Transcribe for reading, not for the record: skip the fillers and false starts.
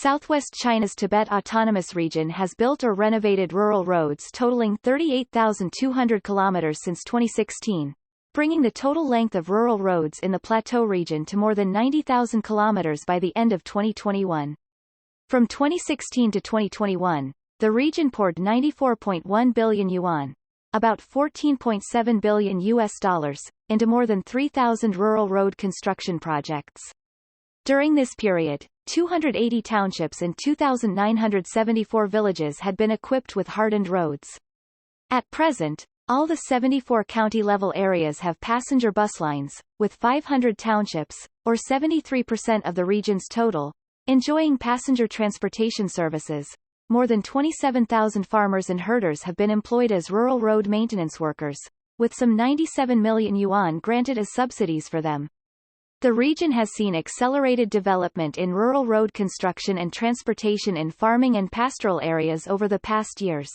Southwest China's Tibet Autonomous Region has built or renovated rural roads totaling 38,200 kilometers since 2016, bringing the total length of rural roads in the Plateau region to more than 90,000 kilometers by the end of 2021. From 2016 to 2021, the region poured 94.1 billion yuan, about $14.7 billion into more than 3,000 rural road construction projects. During this period, 280 townships and 2,974 villages had been equipped with hardened roads. At present, all the 74 county-level areas have passenger bus lines, with 500 townships, or 73% of the region's total, enjoying passenger transportation services. More than 27,000 farmers and herders have been employed as rural road maintenance workers, with some 97 million yuan granted as subsidies for them. The region has seen accelerated development in rural road construction and transportation in farming and pastoral areas over the past years.